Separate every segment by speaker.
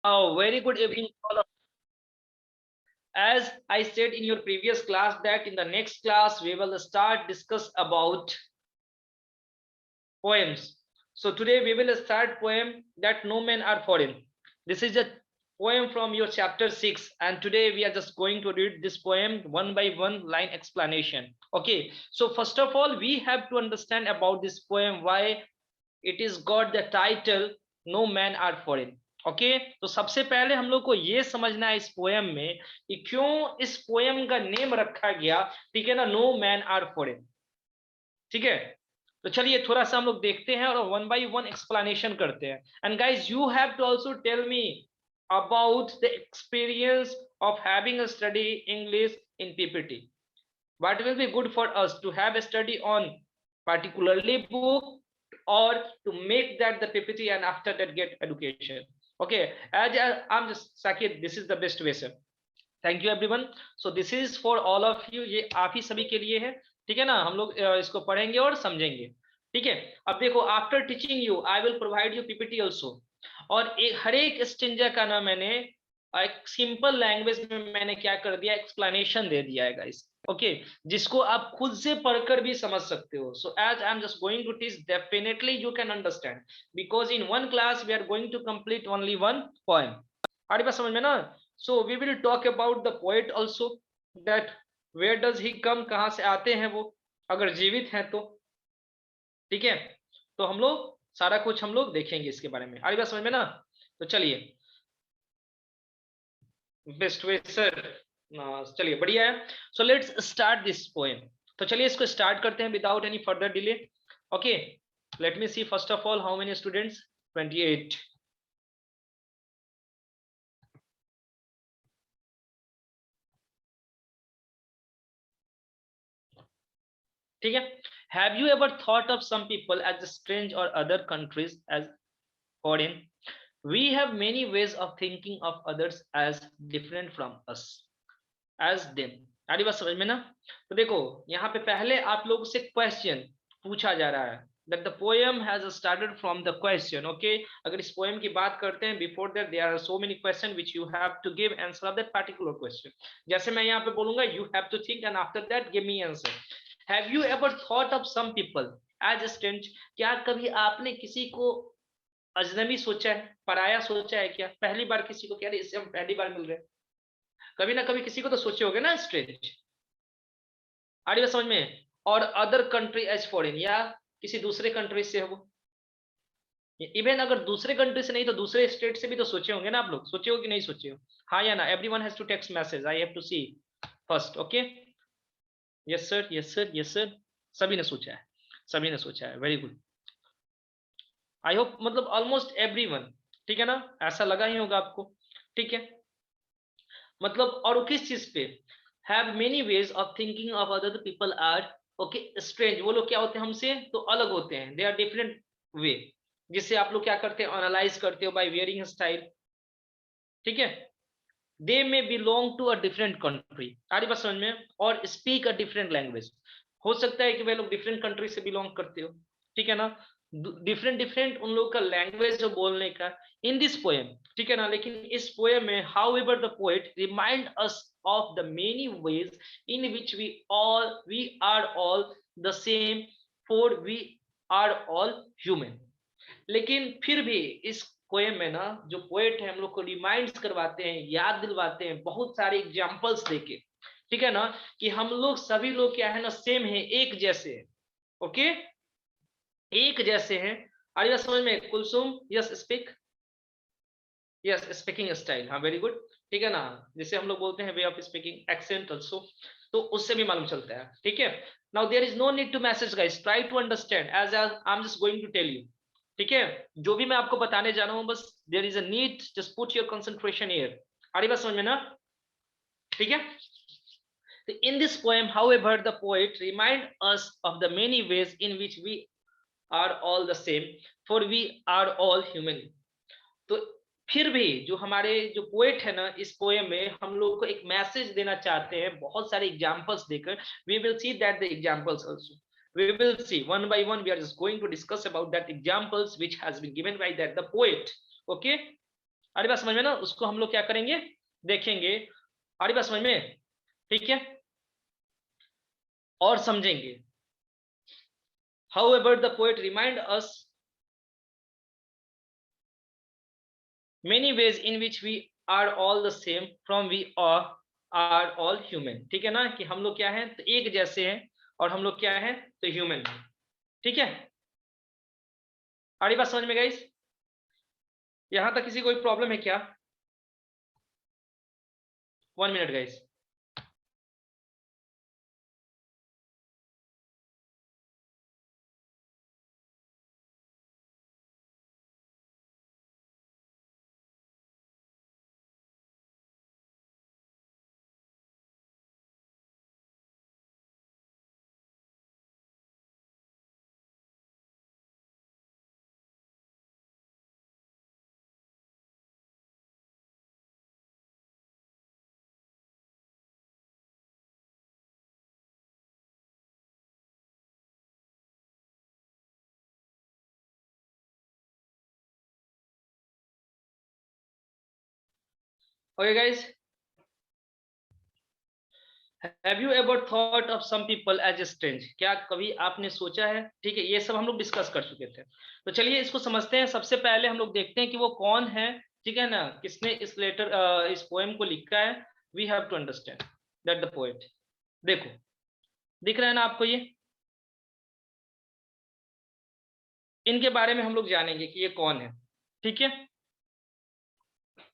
Speaker 1: Oh, very good evening, all of. As I said in your previous class that in the next class we will start discuss about poems. So today we will start poem that no men are foreign. This is a poem from your chapter 6, and today we are just going to read this poem one by one line explanation. Okay, so first of all we have to understand about this poem, why it is got the title no man are foreign. Okay तो सबसे पहले हम लोग को ये समझना है इस पोएम में कि क्यों इस पोएम का नेम रखा गया, ठीक है ना, नो मैन आर फॉरेन। ठीक है, तो चलिए थोड़ा सा हम लोग देखते हैं और वन बाय वन एक्सप्लेनेशन करते हैं। And guys you have to also tell me about the experience of having a study English in PPT. what will be good for us to have a study on particularly book or to make that the ppt and after that get education. Okay, as I'm just Sakir, this is the best way sir. Thank you everyone. So this is for all of you, ये आप ही सभी के लिए है, ठीक है ना। हम लोग इसको पढ़ेंगे और समझेंगे, ठीक है। अब देखो, after teaching you I will provide you PPT also, और हर एक स्टेंजा का ना मैंने एक सिंपल लैंग्वेज में मैंने क्या कर दिया, एक्सप्लेनेशन दे दिया है गाइस। ओके, जिसको आप खुद से पढ़कर भी समझ सकते हो। So as I am just going to teach, definitely you can understand, because in one class we are going to complete only one poem. हमारी बात समझ में ना। So we will talk about the poet also, that where does he come, कहाँ से आते हैं वो, अगर जीवित हैं तो, ठीक है। तो हम लोग सारा कुछ हम लोग देखेंगे इसके बारे में। आ रही बात समझ में ना। तो चलिए, बेस्ट वे सर, चलिए बढ़िया है। So let's start this poem. तो चलिए इसको स्टार्ट करते हैं without any further delay. Okay, let me see first of all how many students, 28। ठीक है। Have you ever thought of some people as strange और other countries as foreign? We have many ways of thinking of others as different from us, as them। आरी बात समझ में ना। तो देखो यहाँ पे पहले आप लोगों से क्वेश्चन पूछा जा रहा है, that the poem has started from the question। okay, अगर इस पोएम की बात करते हैं, before that there are so many questions which you have to give answer of that particular question। जैसे मैं यहाँ पे बोलूंगा you have to think and after that give me answer। have you ever thought of some people as strange? क्या कभी आपने किसी को अजनबी सोचा है, पराया सोचा है क्या? पहली बार किसी को, क्या इससे हम पहली बार मिल रहे हैं, कभी ना कभी किसी को तो सोचे होगे ना स्ट्रेंज। आ रही बात समझ में। और अदर कंट्री एज फॉरेन, या किसी दूसरे कंट्री से हो, इवन अगर दूसरे कंट्री से नहीं तो दूसरे स्टेट से भी तो सोचे होंगे ना आप लोग। सोचे हो कि नहीं सोचे हो? हाँ या ना? Everyone has to text message, I have to see first. Okay, yes sir, yes sir, yes sir, सभी ने सोचा है, सभी ने सोचा है, वेरी गुड। आई होप मतलब ऑलमोस्ट एवरीवन, ठीक है ना, ऐसा लगा ही होगा आपको, ठीक है। मतलब और किस चीज पे, have many ways of thinking of other people are okay strange, वो लोग क्या होते हैं हमसे तो अलग होते हैं, दे आर डिफरेंट वे, जिससे आप लोग क्या करते हैं, एनालाइज करते हो बाय वेयरिंग स्टाइल, ठीक है। They may belong to a different country, आरी बात समझ में, और स्पीक अ डिफरेंट लैंग्वेज। हो सकता है कि वे लोग डिफरेंट कंट्री से बिलोंग करते हो, ठीक है ना। डिफरेंट डिफरेंट उन लोग का लैंग्वेज जो बोलने का इन दिस पोएम, ठीक है ना। लेकिन इस पोएम में however the poet remind us of the many ways in which we are all the same, for we are all human. लेकिन फिर भी इस पोएम में ना जो पोएट है हम लोग को रिमाइंड करवाते हैं, याद दिलवाते हैं बहुत सारे एग्जाम्पल्स देके, ठीक है ना, कि हम लोग सभी लोग क्या है ना सेम है, एक जैसे है। ओके, एक जैसे हैं। आइए समझ में। Kulsum, yes speak, yes speaking style, हाँ वेरी गुड, ठीक है ना। जिसे हम लोग बोलते हैं way of speaking, accent also, तो उससे भी मालूम चलता है, ठीक है। Now there is no need to message guys, try to understand as I am just going to tell you, ठीक है। जो भी मैं आपको बताने जा रहा हूँ बस there is a need, just put your concentration here. आ रही बात समझ में ना, ठीक है। In this poem, however, the poet remind us of the many ways in which we are all the same, for we are all human। तो फिर भी जो हमारे जो पोएट है ना इस पोएम में हम लोग को एक मैसेज देना चाहते हैं बहुत सारे एग्जांपल्स देकर। We will see that the examples also, we will see one by one, we are just going to discuss about that examples which has been given by that the poet। okay, अरे बात समझ में ना, उसको हम लोग क्या करेंगे, देखेंगे। अरे बात समझ में, ठीक है, और समझेंगे। However, the poet remind us many ways in which we are all the same from we are all human। ठीक है ना, कि हम लोग क्या हैं, तो एक जैसे हैं, और हम लोग क्या हैं, तो ह्यूमन हैं। ठीक है, आड़ी बात समझ में गाइस? यहां तक किसी कोई प्रॉब्लम है क्या? 1 minute guys. Okay guys, have you ever thought of some people as strange? क्या कभी आपने सोचा है, ठीक है, ये सब हम लोग डिस्कस कर चुके थे, तो चलिए इसको समझते हैं। सबसे पहले हम लोग देखते हैं कि वो कौन है, ठीक है ना, किसने इस लेटर इस पोएम को लिखा है। We have to understand that the poet. देखो, दिख रहा है ना आपको ये, इनके बारे में हम लोग जानेंगे कि ये कौन है। ठीक है,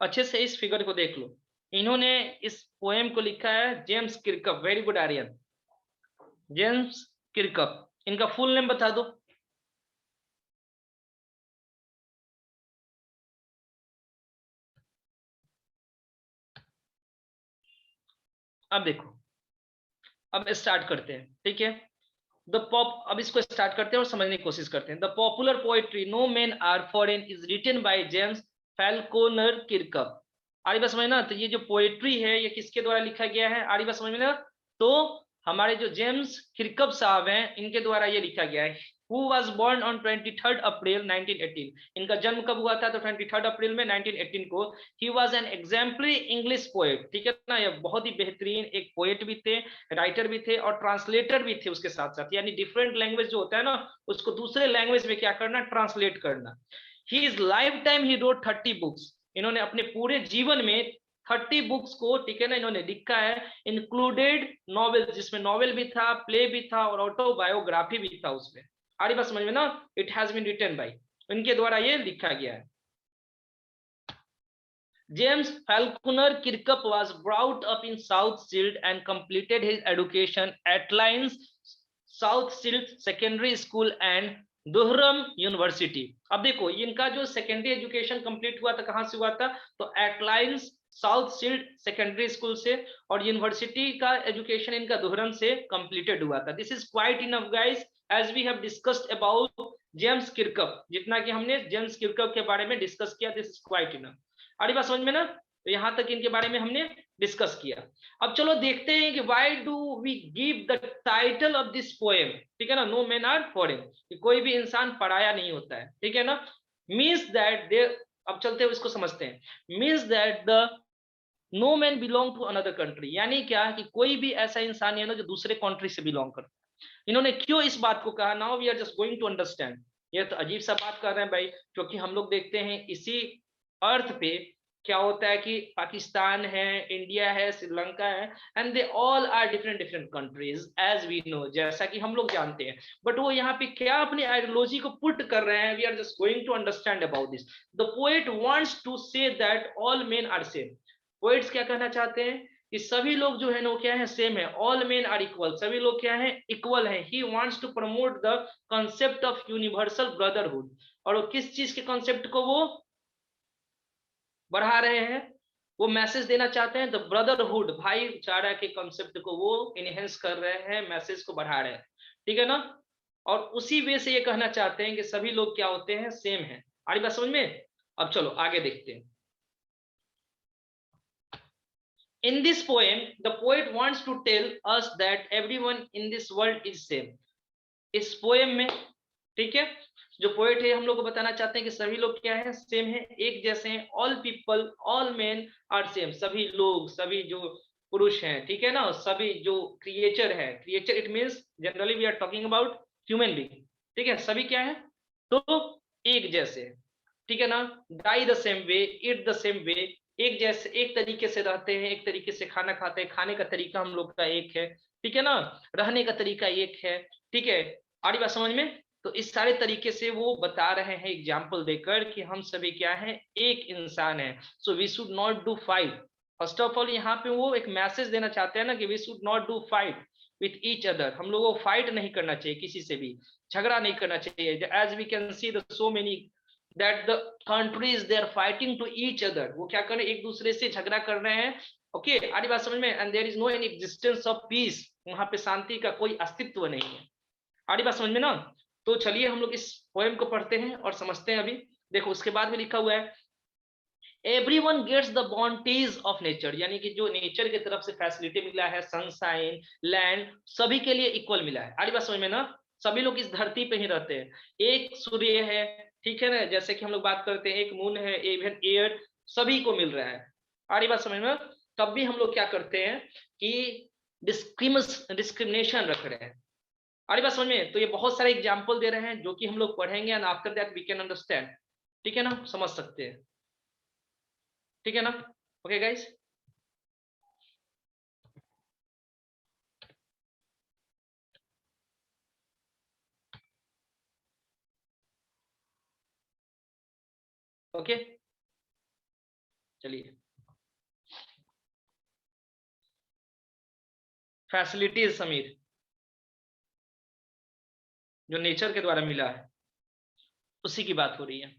Speaker 1: अच्छे से इस फिगर को देख लो। इन्होंने इस पोएम को लिखा है James Kirkup. Very good Aryan, James Kirkup. इनका फुल नेम बता दो। अब देखो, अब स्टार्ट करते हैं, ठीक है। द पॉप, अब इसको स्टार्ट करते हैं और समझने की कोशिश करते हैं। The popular poetry no men are foreign is written by James Falconer Kirkup. आरी बात समझ ना, तो ये जो पोएट्री है ये किसके द्वारा लिखा गया है, आरी बात समझ में ना, तो हमारे जो जेम्स किरकप साहब हैं, इनके द्वारा ये लिखा गया है। Who was born on 23rd April 1918? इनका जन्म कब हुआ था, तो 23rd अप्रैल में 1918 को। He was an exemplary English poet। ठीक है ना, ये बहुत ही बेहतरीन एक पोएट भी थे, राइटर भी थे, और ट्रांसलेटर भी थे उसके साथ साथ। यानी डिफरेंट लैंग्वेज जो होता है ना, उसको दूसरे लैंग्वेज में क्या करना, ट्रांसलेट करना। His lifetime he wrote 30 books. इन्होंने अपने पूरे जीवन में 30 बुक्स को, ठीक है ना, इन्होंने लिखा है। इंक्लूडेड नॉवेल, जिसमें नॉवेल भी था, प्ले भी था, और ऑटोबायोग्राफी भी था उसमें। आ रही बात समझ में ना, it has been written by, इनके द्वारा ये लिखा गया है। James Falconer Kirkup was brought up in South Shield and completed his education at Lyons South Shield Secondary School and Durham University। अब देखो, इनका जो सेकेंडरी एजुकेशन कंप्लीट हुआ था कहां से हुआ था, तो at lines South Shield secondary school से, और यूनिवर्सिटी का एजुकेशन इनका दुहरम से कंप्लीटेड हुआ था। This is quite enough guys, as we have discussed about James Kirkup. जितना कि हमने जेम्स किरकप के बारे में डिस्कस किया, दिस इज क्वाइट इनफ। आड़ी बात समझ में ना, तो यहां तक इनके बारे में हमने डिस्कस किया। अब चलो देखते हैं कि why do we give the title of this poem. ठीक है ना, नो मैन आर फॉरेन, कोई भी इंसान पराया नहीं होता है, ठीक है ना। मीन्स दैट दे, अब चलते हुए इसको समझते हैं। Means that the no man belong to another country, यानी क्या, कि कोई भी ऐसा इंसान है ना जो दूसरे कंट्री से बिलोंग करता है। इन्होंने क्यों इस बात को कहा, now we are just going to understand. ये तो अजीब सा बात कर रहे हैं भाई, क्योंकि हम लोग देखते हैं इसी अर्थ पे क्या होता है कि पाकिस्तान है, इंडिया है, श्रीलंका है, and they all are different different countries as we know, जैसा कि हम लोग जानते हैं। बट वो यहाँ पे क्या अपनी आइडियोलॉजी को पुट कर रहे हैं, we are just going to understand about this. The poet wants to say that all men are same. Poets क्या कहना चाहते हैं कि सभी लोग जो है ना वो क्या है, सेम है। ऑल मेन आर इक्वल, सभी लोग क्या है, इक्वल है। He wants to promote the concept of universal brotherhood. और वो किस चीज के कॉन्सेप्ट को वो बढ़ा रहे हैं, वो मैसेज देना चाहते हैं, द ब्रदरहुड, भाईचारा के कॉन्सेप्ट को वो इनहेंस कर रहे हैं, मैसेज को बढ़ा रहे हैं। ठीक है ना, और उसी वे से ये कहना चाहते हैं कि सभी लोग क्या होते हैं, सेम है। आ रही बात समझ में? अब चलो आगे देखते हैं। In this poem, the poet wants to tell us that everyone in this world is same। इस पोएम में, ठीक है, जो पोएट है हम लोग को बताना चाहते हैं कि सभी लोग क्या है, सेम है, एक जैसे हैं। All people, all men are same, सभी लोग, सभी जो पुरुष हैं, ठीक है ना, सभी जो क्रिएचर है, creature it means generally we are talking about human being, ठीक है, सभी क्या है, तो एक जैसे, ठीक है ना, die the same way, eat the same way, एक जैसे, एक तरीके से रहते हैं, एक तरीके से खाना खाते हैं, खाने का तरीका हम लोग का एक है, ठीक है ना, रहने का तरीका एक है, ठीक है, आड़ी बात समझ में। तो इस सारे तरीके से वो बता रहे हैं एग्जाम्पल देकर कि हम सभी क्या है, एक इंसान है। So we should not do fight. First of all यहाँ पे वो एक मैसेज देना चाहते हैं ना कि we should not do fight with each other, हम लोगों को फाइट नहीं करना चाहिए, किसी से भी झगड़ा नहीं करना चाहिए। As we can see the so many that the countries they are fighting to each other, वो क्या कर रहे हैं, एक दूसरे से झगड़ा कर रहे हैं। ओके, आड़ी बात समझ में। And there is no any existence of peace, वहां पे शांति का कोई अस्तित्व नहीं है। आड़ी बात समझ में ना। तो चलिए हम लोग इस पोएम को पढ़ते हैं और समझते हैं। अभी देखो उसके बाद में लिखा हुआ है, everyone gets the bounties of nature, यानी कि जो नेचर की तरफ से फैसिलिटी मिला है, सनशाइन, लैंड, सभी के लिए इक्वल मिला है। आड़ी बात समझ में ना। सभी लोग इस धरती पे ही रहते हैं, एक सूर्य है, ठीक है ना, जैसे कि हम लोग बात करते हैं, एक मून है, इवन एयर, सभी को मिल रहा है। आड़ी बात समझ में। तब भी हम लोग क्या करते हैं कि डिस्क्रिमिनेशन रख रहे हैं। आड़ी बात समझ में। तो ये बहुत सारे एग्जाम्पल दे रहे हैं जो कि हम लोग पढ़ेंगे and after that we can understand, ठीक है ना, समझ सकते हैं, ठीक है ना। ओके गाइस, ओके, चलिए। फैसिलिटीज समीर, जो नेचर के द्वारा मिला है, उसी की बात हो रही है।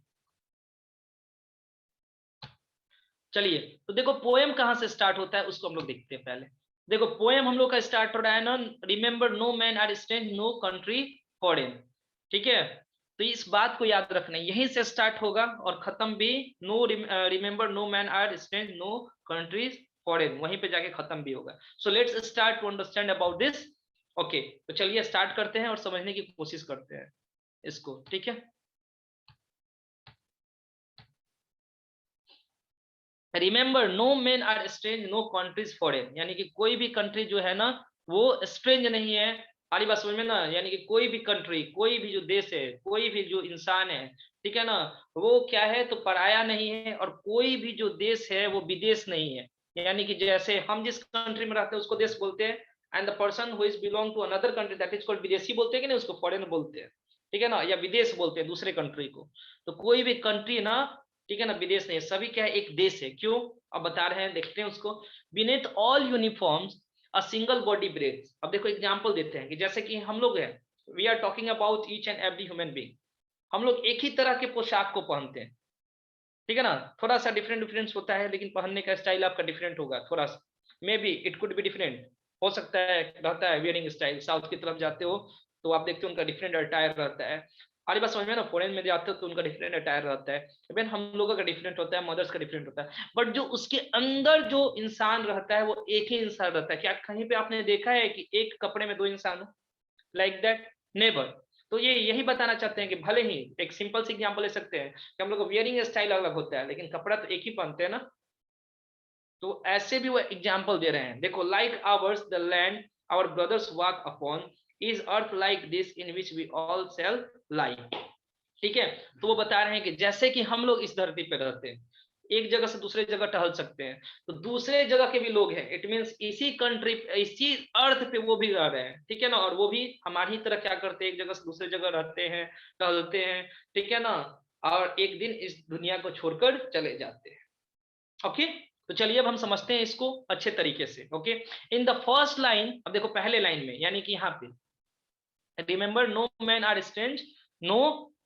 Speaker 1: चलिए, तो देखो पोएम कहां से स्टार्ट होता है उसको हम लोग देखते हैं पहले। देखो पोएम हम लोग का स्टार्ट हो रहा है ना, remember no man are strange no country foreign, ठीक है। तो इस बात को याद रखना है, यहीं से स्टार्ट होगा और खत्म भी no, remember no man are strange no countries foreign, वहीं पे जाके खत्म भी होगा। So let's start to understand about this. Okay, तो चलिए स्टार्ट करते हैं और समझने की कोशिश करते हैं इसको, ठीक है। Remember no men are strange no countries foreign, यानी कि कोई भी कंट्री जो है ना वो स्ट्रेंज नहीं है। हमारी बात समझ में ना, यानी कि कोई भी कंट्री, कोई भी जो देश है, कोई भी जो इंसान है, ठीक है ना, वो क्या है, तो पराया नहीं है। और कोई भी जो देश है वो विदेश नहीं है, यानी कि जैसे हम जिस कंट्री में रहते हैं उसको देश बोलते हैं, and the person who is belong to another country that is called विदेशी बोलते हैं कि नहीं, उसको फॉरेन बोलते हैं, ठीक है ना, या विदेश बोलते हैं दूसरे कंट्री को। तो कोई भी कंट्री ना, ठीक है ना, विदेश नहीं है, सभी क्या है, एक देश है। क्यों, अब बता रहे हैं, देखते हैं उसको। Beneath all uniforms a single body breathe. अब देखो एग्जांपल देते हैं कि जैसे कि हम लोग हैं, we are talking about each and every human being, हम लोग एक ही तरह के पोशाक को पहनते हैं, ठीक है ना, थोड़ा सा डिफरेंट डिफरेंस होता है, लेकिन पहनने का स्टाइल आपका डिफरेंट होगा थोड़ा सा, may be it could be different, हो सकता है, रहता है वियरिंग स्टाइल। साउथ की तरफ जाते हो तो आप देखते हो उनका डिफरेंट अटायर रहता है। हमारी बात समझ में ना, फॉरेन में जाते हो तो उनका डिफरेंट अटायर रहता है, इवन हम लोगों का डिफरेंट होता है, मदर्स का डिफरेंट होता है, बट जो उसके अंदर जो इंसान रहता है वो एक ही इंसान रहता है। क्या कहीं पे आपने देखा है कि एक कपड़े में दो इंसान हो, लाइक दैट, नेवर। तो ये यही बताना चाहते हैं कि भले ही एक सिंपल सी एग्जांपल ले सकते हैं कि हम लोग का वियरिंग स्टाइल अलग होता है, लेकिन कपड़ा तो एक ही पहनते हैं ना। तो ऐसे भी वो एग्जाम्पल दे रहे हैं, देखो, like ours the land our brothers walk upon is earth like this in which we all shall like, ठीक है। तो वो बता रहे हैं कि जैसे कि हम लोग इस धरती पे रहते हैं, एक जगह से दूसरे जगह टहल सकते हैं, तो दूसरे जगह के भी लोग हैं, इट मींस इसी कंट्री, इसी अर्थ पे वो भी रह रहे हैं, ठीक है ना, और वो भी हमारी तरह क्या करते हैं, एक जगह से दूसरे जगह रहते हैं, टहलते हैं, ठीक है ना, और एक दिन इस दुनिया को छोड़कर चले जाते हैं। ओके, तो चलिए अब हम समझते हैं इसको अच्छे तरीके से। Okay, in the first line, अब देखो पहले लाइन में, यानी कि यहाँ पे remember no man are strange no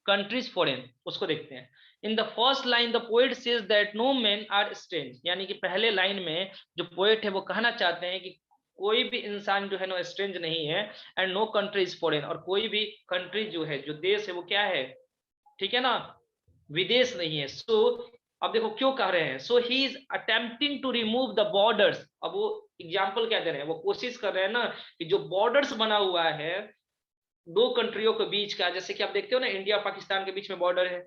Speaker 1: countries foreign, उसको देखते हैं। In the first line the poet says that no man are strange, यानी कि पहले लाइन में जो पोएट है वो कहना चाहते हैं कि कोई भी इंसान जो है ना स्ट्रेंज नहीं है, and no country is foreign, और कोई भी कंट्री जो है, जो देश है, वो क्या है, ठीक है ना, विदेश नहीं है। सो अब देखो क्यों कह रहे हैं, so he is attempting to remove the borders. अब वो एग्जाम्पल क्या दे रहे हैं, वो कोशिश कर रहे हैं ना कि जो बॉर्डर्स बना हुआ है, दो कंट्रियों के बीच का, जैसे कि आप देखते हो ना इंडिया पाकिस्तान के बीच में बॉर्डर है,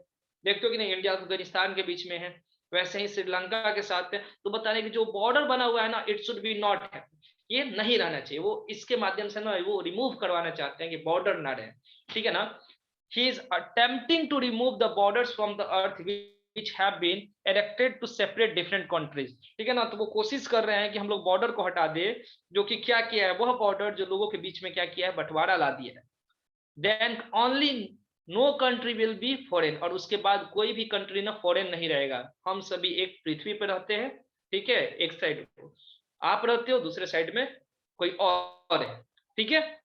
Speaker 1: देखते हो कि नहीं, इंडिया अफगानिस्तान के बीच में है, वैसे ही श्रीलंका के साथ है। तो बताने की जो बॉर्डर बना हुआ है ना, इट शुड बी नॉट है, ये नहीं रहना चाहिए। वो इसके माध्यम से ना वो रिमूव करवाना चाहते हैं कि बॉर्डर ना रहे, ठीक है ना। He is attempting to remove the borders from the earth which have been erected to separate different countries, ठीक है ना। तो वो कोशिश कर रहे हैं कि हम लोग बॉर्डर को हटा दे, जो कि क्या किया है, वह बॉर्डर जो लोगों के बीच में क्या किया है, बंटवारा ला दिया है। Then only no country will be foreign, और उसके बाद कोई भी कंट्री ना फॉरेन नहीं रहेगा। हम सभी एक पृथ्वी पर रहते हैं, ठीक है, एक साइड आप रहते हो, दूसरे साइड में कोई और है, ठीक है।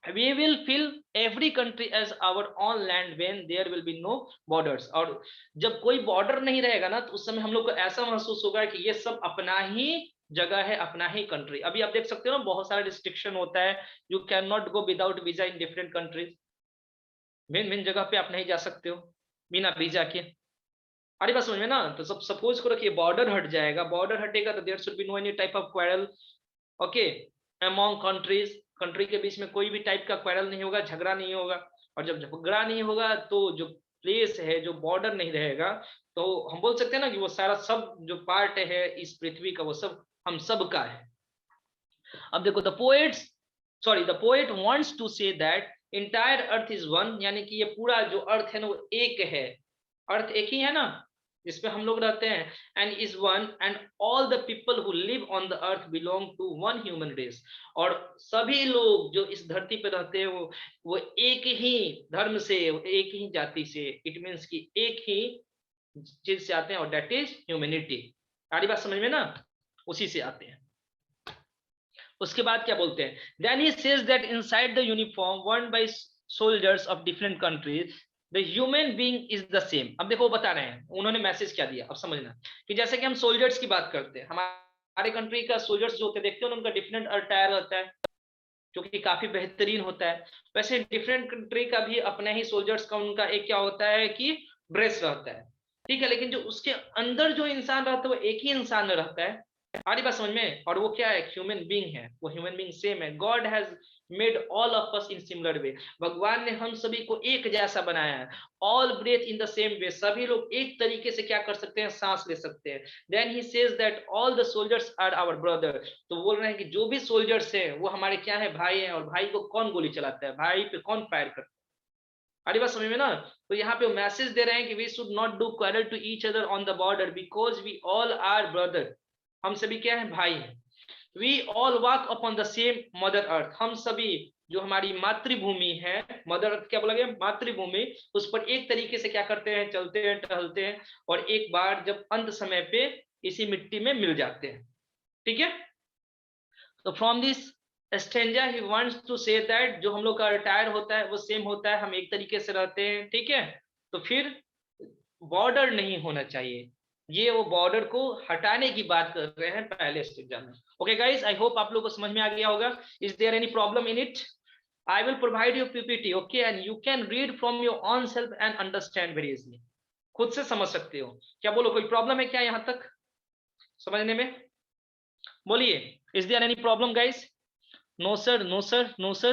Speaker 1: We will feel every country as our own land when there will be no borders, और जब कोई बॉर्डर नहीं रहेगा ना, तो उस समय हम लोग को ऐसा महसूस होगा कि ये सब अपना ही जगह है, अपना ही कंट्री। अभी आप देख सकते हो ना, बहुत सारा रिस्ट्रिक्शन होता है, you can not go without visa in different countries, भिन्न भिन्न जगह पे आप नहीं जा सकते हो बिना वीजा के। अरे बात समझ में ना। तो सब सपोज करो कि बॉर्डर हट जाएगा, बॉर्डर हटेगा तो there should be no any type of quarrel, okay, among countries, country के बीच में कोई भी टाइप का क्वारल नहीं होगा, झगड़ा नहीं होगा। और जब झगड़ा नहीं होगा तो जो प्लेस है, जो बॉर्डर नहीं रहेगा, तो हम बोल सकते हैं ना कि वो सारा सब जो पार्ट है इस पृथ्वी का, वो सब हम सब का है। अब देखो, the poet wants to say that entire earth is one, यानी कि ये पूरा जो अर्थ है ना वो एक है, अर्थ एक ही है ना जिसपे हम लोग रहते हैं, and is one, and all the people who live on the earth belong to one human race, और सभी लोग जो इस धरती पे रहते हैं वो एक ही धर्म से, एक ही जाति से, इट मीन्स कि एक ही चीज से आते हैं, और दैट इज ह्यूमैनिटी। सारी बात समझ में ना, उसी से आते हैं। उसके बाद क्या बोलते हैं, then he says that inside the uniform worn by soldiers of different countries the human being is the same. अब देखो वो बता रहे हैं, उन्होंने मैसेज क्या दिया, अब समझना कि जैसे कि हम सोल्जर्स की बात करते हैं, हमारे कंट्री का सोल्जर्स जो होते हैं, देखते हो उनका डिफरेंट अटायर रहता है, जो कि काफी बेहतरीन होता है। वैसे डिफरेंट कंट्री का भी अपना ही सोल्जर्स का उनका एक क्या होता है कि ड्रेस रहता है, ठीक है। लेकिन जो उसके अंदर जो इंसान रहता है वो एक ही इंसान रहता है, हमारी बात समझ में। और वो क्या है, ह्यूमन बीइंग है, वो ह्यूमन बीइंग सेम है। God has made all of us in similar way, भगवान ने हम सभी को एक जैसा बनाया है। All breathe in the same way, सभी लोग एक तरीके से क्या कर सकते हैं, सांस ले सकते हैं। Then he says that all the soldiers are our brother, तो बोल रहे हैं कि जो भी सोल्जर्स हैं वो हमारे क्या है, भाई हैं। और भाई को कौन गोली चलाता है, भाई पे कौन फायर करता है, हमारी बात समझ में ना। तो यहाँ पे मैसेज दे रहे हैं कि we should not do quarrel to each other on the border because we all are brother, हम सभी क्या है, भाई हैं। We all walk upon the same mother earth, हम सभी जो हमारी मातृभूमि है, मदर अर्थ क्या बोला गया, मातृभूमि, उस पर एक तरीके से क्या करते हैं, चलते हैं, टहलते हैं, और एक बार जब अंत समय पे इसी मिट्टी में मिल जाते हैं, ठीक है। तो from this stanza he wants to say that जो हम लोग का रिटायर होता है वो सेम होता है, हम एक तरीके से रहते हैं, ठीक है। तो फिर बॉर्डर नहीं होना चाहिए, ये वो बॉर्डर को हटाने की बात कर रहे हैं पहले स्टेंजा में। ओके गाइस, आई होप आप लोग को समझ में आ गया होगा। Is there any problem in it? I will provide you PPT, okay, and you can read from your own self and understand very easily, खुद से समझ सकते हो। क्या बोलो, कोई प्रॉब्लम है क्या यहाँ तक समझने में? बोलिए, is there any problem guys? No sir, no sir, no sir.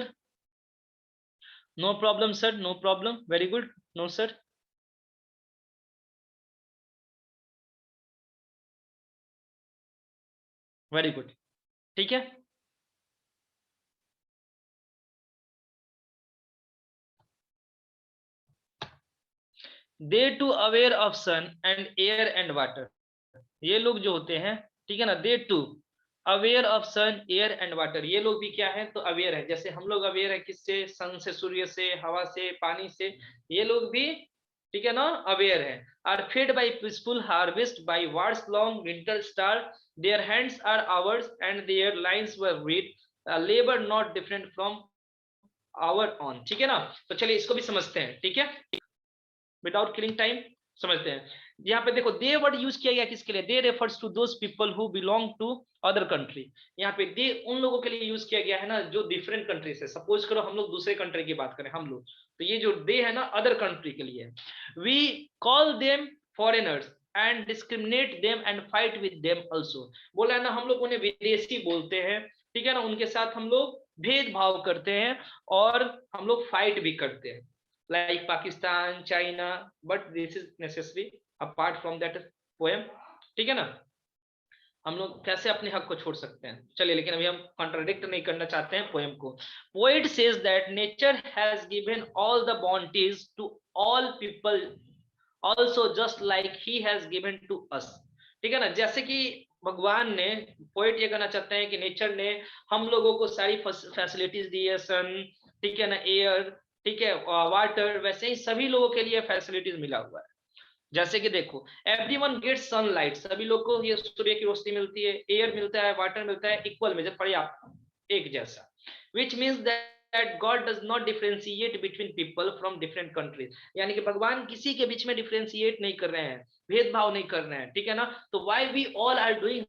Speaker 1: No problem sir, no problem. Very good. No sir. Very good. ठीक है। They too aware of sun and air and water. ये लोग जो होते हैं, ठीक है ना, they to aware of sun air and water, ये लोग भी क्या है, तो अवेयर है। जैसे हम लोग अवेयर है किससे, सन से, सूर्य से, हवा से, पानी से, ये लोग भी, ठीक है ना, अवेयर है। Are fed by peaceful harvest by wars long winter starve, their hands are ours and their lines were read, labour not different from our own, ठीक है ना। तो चलिए इसको भी समझते हैं, ठीक है, विदाउट किलिंग टाइम समझते हैं। यहाँ पे देखो, दे वर्ड यूज किया गया किसके लिए, they refers to those people who belong to other country. यहाँ पे दे उन लोगों के लिए यूज किया गया है ना जो डिफरेंट कंट्री से, सपोज करो हम लोग दूसरे कंट्री की बात करें, हम लोग, तो ये जो दे है ना अदर कंट्री के लिए। We call them foreigners and discriminate them and fight with them also, बोला है ना हम लोग उन्हें विदेशी बोलते हैं, ठीक है ना, उनके साथ हम लोग भेदभाव करते हैं और हम लोग फाइट भी करते हैं, like Pakistan, China, but this is necessary apart from that poem. ठीक है ना, हम लोग कैसे अपने हक को छोड़ सकते हैं, चलिए, लेकिन अभी हम कॉन्ट्राडिक्ट नहीं करना चाहते हैं पोएम को। Poet says that nature has given all the bounties to all people also just like he has given to us. ठीक है ना, जैसे कि भगवान ने, पोएट ये कहना चाहते हैं कि नेचर ने हम लोगों को सारी फैसिलिटीज दी है, सन, ठीक है ना, एयर, ठीक है, वाटर, वैसे ही सभी लोगों के लिए फैसिलिटीज मिला हुआ है। जैसे कि देखो, एवरीवन गेट्स सनलाइट, सभी लोग को ये सूर्य की रोशनी मिलती है, एयर मिलता है, वाटर मिलता है, इक्वल मेजर, पर्याप्त, एक जैसा, which means that God does not differentiate between people from different countries. यानी कि भगवान किसी के बीच में डिफरेंशिएट नहीं कर रहे हैं, भेदभाव नहीं कर रहे हैं, ठीक है ना। तो why we all are doing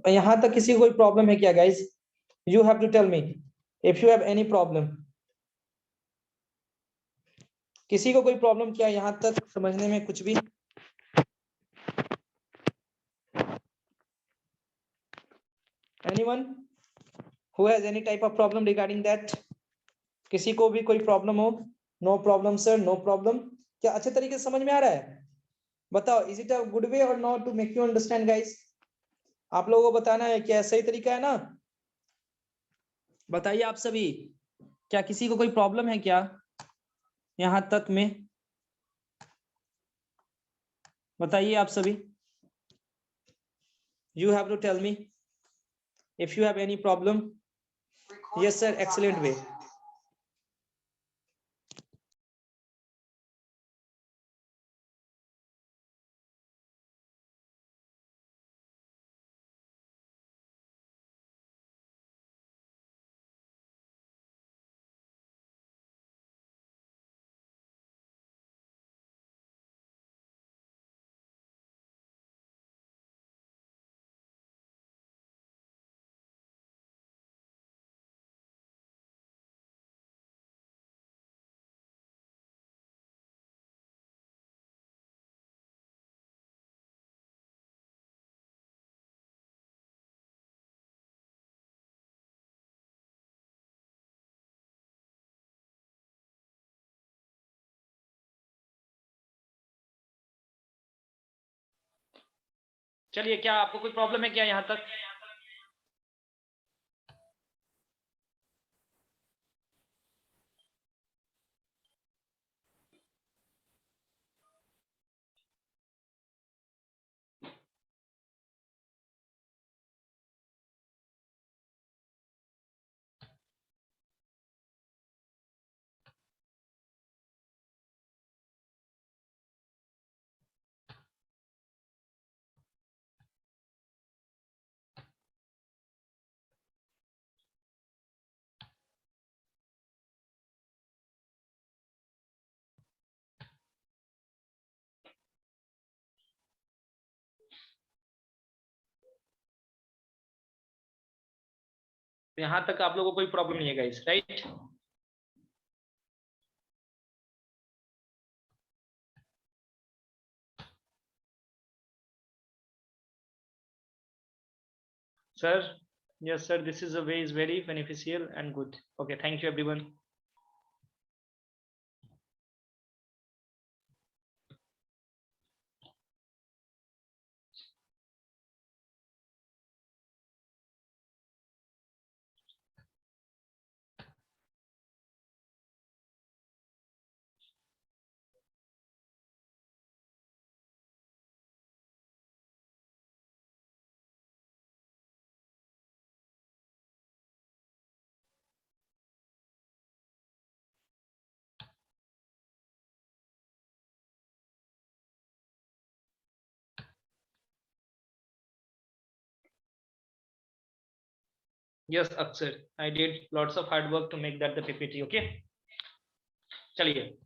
Speaker 2: यहाँ तक किसी को कोई प्रॉब्लम है क्या guys? You have to tell me if you have any problem. किसी को कोई प्रॉब्लम क्या यहाँ तक समझने में कुछ भी? Anyone who has any type of problem regarding that? किसी को भी कोई प्रॉब्लम हो? No problem sir, no problem. क्या अच्छे तरीके से समझ में आ रहा है? बताओ, is it a good way और not to make you understand guys? आप लोगों को बताना है क्या सही तरीका है ना? बताइए आप सभी, क्या किसी को कोई प्रॉब्लम है क्या यहाँ तक में? बताइए आप सभी। You have to tell me if you have any problem. Yes sir, excellent way.
Speaker 1: चलिए, क्या आपको कोई प्रॉब्लम है क्या यहाँ तक? यहाँ तक आप लोगों को कोई प्रॉब्लम नहीं है guys, right? Sir, Yes, sir. This is a way is very beneficial and good. Okay, thank you, everyone. Yes, Aksar. I did lots of hard work to make that the PPT. Okay, चलिए.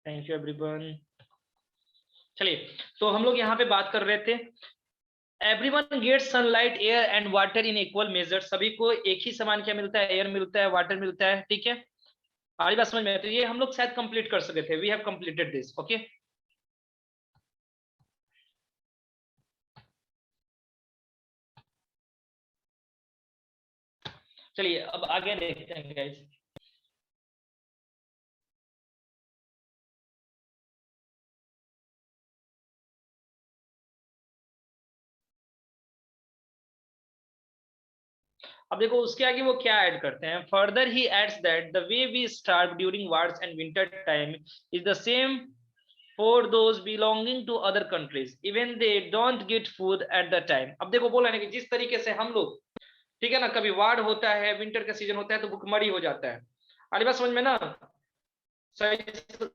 Speaker 1: Thank you everyone. चलिए, तो हम लोग यहाँ पे बात कर रहे थे. Everyone gets sunlight, air and water in equal measure. सभी को एक ही समान क्या मिलता है? एयर मिलता है, वाटर मिलता है. ठीक है, आगे बात समझ में. तो ये हम लोग शायद कंप्लीट कर सके थे. We have completed this. Okay, चलिए अब आगे देखते हैं गाइस. अब देखो उसके आगे वो क्या ऐड करते हैं. Further he adds that the way we starve during wars and winter time is the same for those belonging to other countries even they don't get food at the time. अब देखो बोला ना कि जिस तरीके से हम लोग, ठीक है ना, कभी वार होता है, विंटर का सीजन होता है तो भुखमरी हो जाता है. आली बात समझ में ना. सही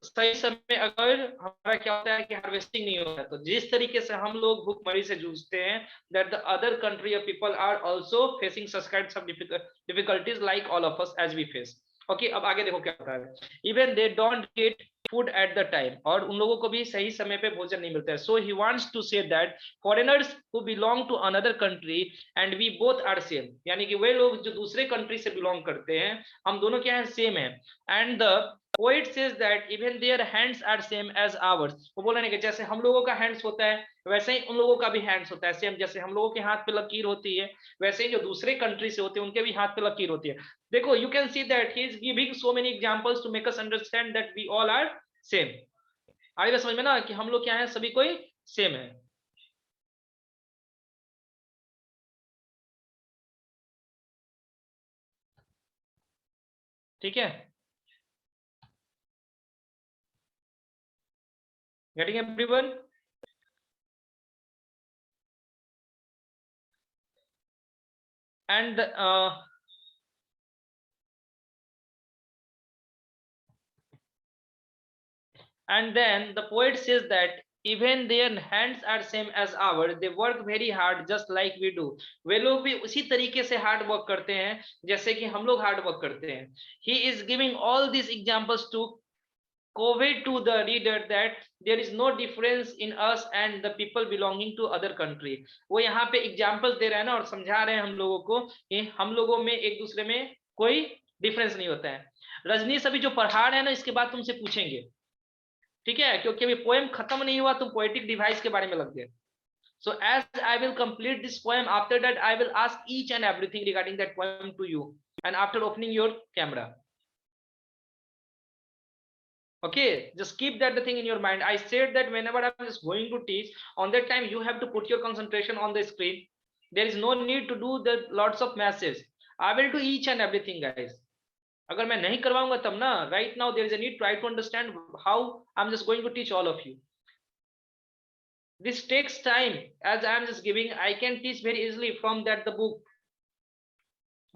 Speaker 1: सही समय अगर हमारा क्या होता है कि हार्वेस्टिंग नहीं होता है, तो जिस तरीके से हम लोग भुखमरी से जूझते हैं, that the other country of people are also facing such kinds of difficulties like all of us as we face. Okay, अब आगे देखो क्या होता है. Even they don't get food at the time, और उन लोगों को भी सही समय पे भोजन नहीं मिलता है. So he wants to say that foreigners who belong to another country and we both are same, यानी कि वे लोग जो दूसरे कंट्री से बिलोंग करते हैं, हम दोनों क्या है? सेम है. And the poet says that even their hands are same as ours. वो बोल रहे हैं कि जैसे हम लोगों का हैंड्स होता है वैसे ही उन लोगों का भी हैंड्स होता है. सेम जैसे हम लोगों के हाथ पे लकीर होती है, वैसे ही जो दूसरे कंट्री से होते हैं उनके भी हाथ पे लकीर होती है. देखो, you can see that he is giving so many examples to make us understand that we all are same. आगे समझ में ना कि हम लोग क्या है? सभी कोई सेम है. ठीक है, getting everyone. And and then the poet says that even their hands are same as ours, they work very hard just like we do. वे लोग भी उसी तरीके से हार्ड वर्क करते हैं जैसे कि हम लोग हार्ड वर्क करते हैं. He is giving all these examples to convey to the reader that there is no difference in us and the people belonging to other country. वो यहाँ पे एग्जाम्पल्स दे रहे हैं ना, और समझा रहे हैं हम लोगों को कि हम लोगों में एक दूसरे में कोई डिफरेंस नहीं होता है. रजनीश अभी जो पढ़ा रहे हैं ना, इसके बाद तुमसे पूछेंगे. ठीक है, क्योंकि अभी पोएम खत्म नहीं हुआ, तुम पोएटिक डिवाइस के बारे में लग गए. So as I will complete this poem, after that I will ask each and everything regarding that poem to you, and after opening your camera. Okay, just keep that the thing in your mind. I said that whenever I'm just going to teach, on that time you have to put your concentration on the screen. There is no need to do the lots of messages. I will do each and everything, guys. अगर मैं नहीं करवाऊंगा तब ना, right now there is a need to try to understand how I'm just going to teach all of you. This takes time. As I'm just giving, I can teach very easily from that the book.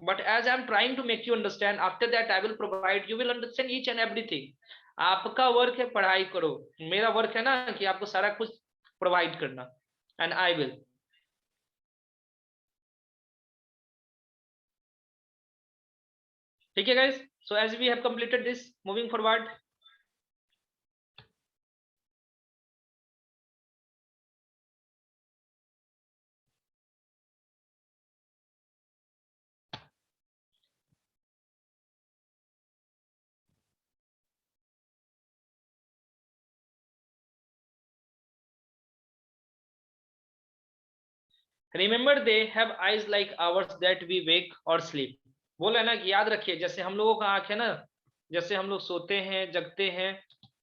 Speaker 1: but as I'm trying to make you understand, after that I will provide, you will understand each and everything. आपका work है पढ़ाई करो, मेरा work है ना कि आपको सारा कुछ प्रोवाइड करना, and I will. ठीक है guys, so as we have completed this, moving forward. Remember they have eyes like ours that we wake or sleep. बोला ना कि याद रखिए, जैसे हम लोगों का आंख है ना, जैसे हम लोग सोते हैं जगते हैं,